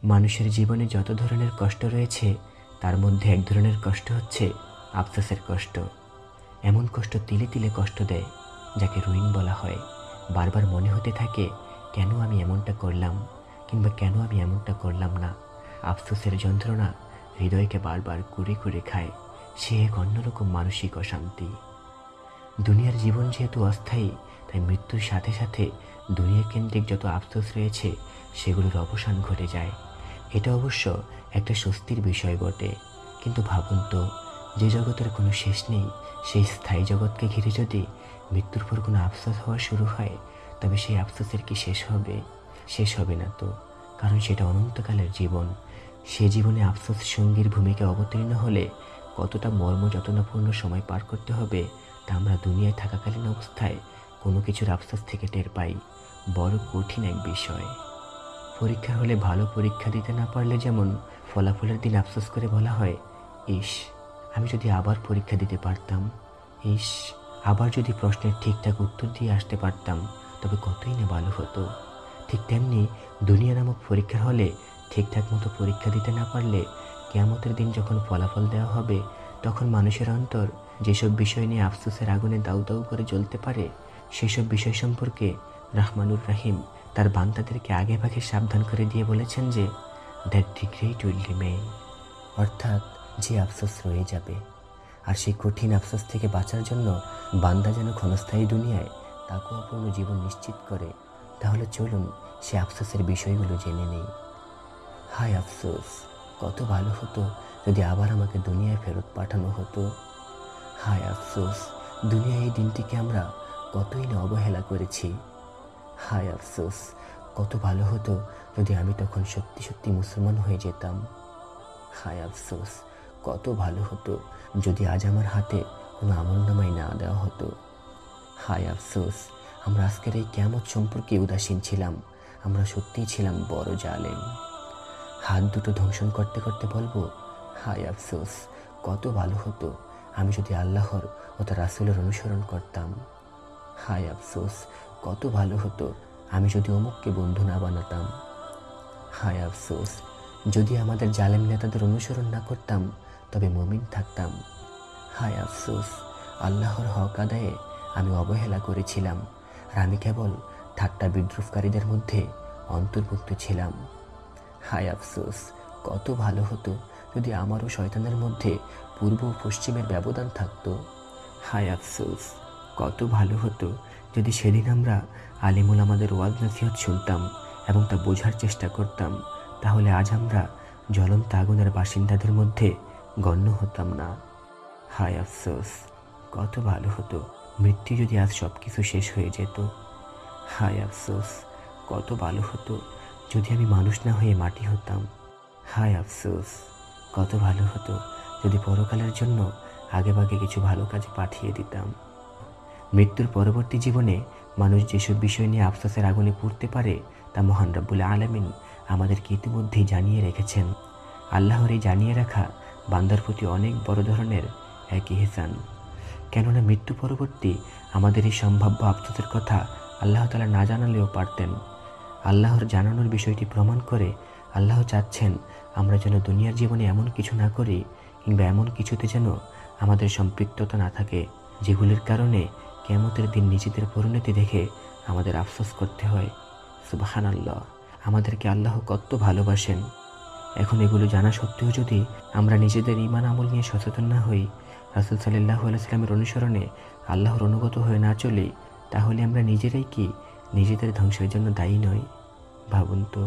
মানুষের জীবনে যত ধরনের কষ্ট রয়েছে তার মধ্যে এক ধরনের কষ্ট হচ্ছে আফসোসের কষ্ট। এমন কষ্ট তিলে তিলে কষ্ট দেয়, যাকে রুইন বলা হয়। বারবার মনে হতে থাকে, কেন আমি এমনটা করলাম, কিংবা কেন আমি এমনটা করলাম না। আফসোসের যন্ত্রণা হৃদয়কে বারবার কুরে কুরে খায়। সে এক অন্যরকম মানসিক অশান্তি। দুনিয়ার জীবন যেহেতু অস্থায়ী, তাই মৃত্যুর সাথে সাথে দুনিয়া কেন্দ্রিক যত আফসোস রয়েছে সেগুলোর অবসান ঘটে যায়। এটা অবশ্য একটা স্বস্তির বিষয় বটে। কিন্তু ভাবুন তো, যে জগতের কোনো শেষ নেই, সেই স্থায়ী জগৎকে ঘিরে যদি মৃত্যুর পর কোনো আফসোস হওয়া শুরু হয়, তবে সেই আফসোসের কি শেষ হবে? শেষ হবে না তো, কারণ সেটা অনন্তকালের জীবন। সে জীবনে আফসোস সঙ্গীর ভূমিকা অবতীর্ণ হলে কতটা মর্মযতনাপূর্ণ সময় পার করতে হবে তা আমরা দুনিয়ায় থাকাকালীন অবস্থায় কোনো কিছুর আফসোস থেকে টের পাই। বড় কঠিন এক বিষয়। পরীক্ষার হলে ভালো পরীক্ষা দিতে না পারলে যেমন ফলাফলের দিন আফসোস করে বলা হয়, ইস, আমি যদি আবার পরীক্ষা দিতে পারতাম, ইস, আবার যদি প্রশ্নের ঠিকঠাক উত্তর দিয়ে আসতে পারতাম, তবে কতই না ভালো হতো। ঠিক তেমনি দুনিয়া নামক পরীক্ষার হলে ঠিকঠাক মতো পরীক্ষা দিতে না পারলে কিয়ামতের দিন যখন ফলাফল দেওয়া হবে, তখন মানুষের অন্তর যেসব বিষয় নিয়ে আফসোসের আগুনে দাউ দাউ করে জ্বলতে পারে, সেসব বিষয় সম্পর্কে রহমানুর রাহিম তার বান্দাদেরকে আগে ভাগে সাবধান করে দিয়ে বলেছেন যে, দ্যাট রিগ্রেট উইল রিমেইন, অর্থাৎ যে আফসোস রয়ে যাবে। আর সেই কঠিন আফসোস থেকে বাঁচার জন্য বান্দা যেন ক্ষণস্থায়ী দুনিয়ায় তাকুয়াপূর্ণ জীবন নিশ্চিত করে। তাহলে চলুন সে আফসোসের বিষয়গুলো জেনে নেই। হায় আফসোস, কত ভালো হতো যদি আবার আমাকে দুনিয়ায় ফেরত পাঠানো হতো। হায় আফসোস, দুনিয়ায় এই দিনটিকে আমরা কতই না অবহেলা করেছি। হায় আফসোস, কত ভালো হতো যদি আমি তখন সত্যি সত্যি মুসলমান হয়ে যেতাম। হায় আফসোস, কত ভালো হতো যদি আজ আমার হাতে কোনো আমলনামাই না দেওয়া হতো। হায় আফসোস, আমরা আজকের এই কিয়ামত সম্পর্কে উদাসীন ছিলাম। আমরা সত্যিই ছিলাম বড় জালেম। হাত দুটো ধ্বংসন করতে করতে বলবো, হায় আফসোস, কত ভালো হতো আমি যদি আল্লাহর ও তার রাসূলের অনুসরণ করতাম। হায় আফসোস, কত ভালো হতো আমি যদি অমুককে বন্ধু না বানাতাম। হায় আফসোস, যদি আমাদের জালেম নেতাদের অনুসরণ না করতাম, তবে মুমিন থাকতাম। হায় আফসোস, আল্লাহর হক আদায়ে আমি অবহেলা করেছিলাম, আর আমি কেবল ঠাট্টা বিদ্রুপকারীদের মধ্যে অন্তর্ভুক্ত ছিলাম। হায় আফসোস, কত ভালো হতো যদি আমারও শয়তানের মধ্যে পূর্ব ও পশ্চিমের ব্যবধান থাকতো। হায় আফসোস, কত ভালো হতো যদি সেদিন আমরা আলিমুল আমাদের ওয়াজ নসিহত শুনতাম এবং তা বোঝার চেষ্টা করতাম, তাহলে আজ আমরা জ্বলন্ত আগুনের বাসিন্দাদের মধ্যে গণ্য হতাম না। হায় আফসোস, কত ভালো হতো মৃত্যু যদি আজ সব কিছু শেষ হয়ে যেত। হায় আফসোস, কত ভালো হতো যদি আমি মানুষ না হয়ে মাটি হতাম। হায় আফসোস, কত ভালো হতো যদি পরকালের জন্য আগেভাগে কিছু ভালো কাজে পাঠিয়ে দিতাম। মৃত্যুর পরবর্তী জীবনে মানুষ যেসব বিষয় নিয়ে আফসোসের আগুনে পুড়তে পারে তা মহান রব্বুল আলামিন আমাদেরকে ইতিমধ্যেই জানিয়ে রেখেছেন। আল্লাহর এই জানিয়ে রাখা বান্দার প্রতি অনেক বড় ধরনের এক ইহসান। কেননা মৃত্যু পরবর্তী আমাদের এই সম্ভাব্য আফসোসের কথা আল্লাহ তাআলা না জানালেও পারতেন। আল্লাহর জানানোর বিষয়টি প্রমাণ করে আল্লাহ চাচ্ছেন আমরা যেন দুনিয়ার জীবনে এমন কিছু না করি, কিংবা এমন কিছুতে যেন আমাদের সম্পৃক্ততা না থাকে যেগুলির কারণে কিয়ামতের দিন নিজেদের পরিণতি দেখে আমাদের আফসোস করতে হয়। সুবহানাল্লাহ, আমাদেরকে আল্লাহ কত ভালোবাসেন। এখন এগুলো জানা সত্ত্বেও যদি আমরা নিজেদের ঈমান আমল নিয়ে সচেতন না হই, রাসূল সাল্লাল্লাহু আলাইহি ওয়াসাল্লামের অনুসরণে আল্লাহর অনুগত হয়ে না চলি, তাহলে আমরা নিজেরাই কি নিজেদের ধ্বংসের জন্য দায়ী নই? ভাবুন তো।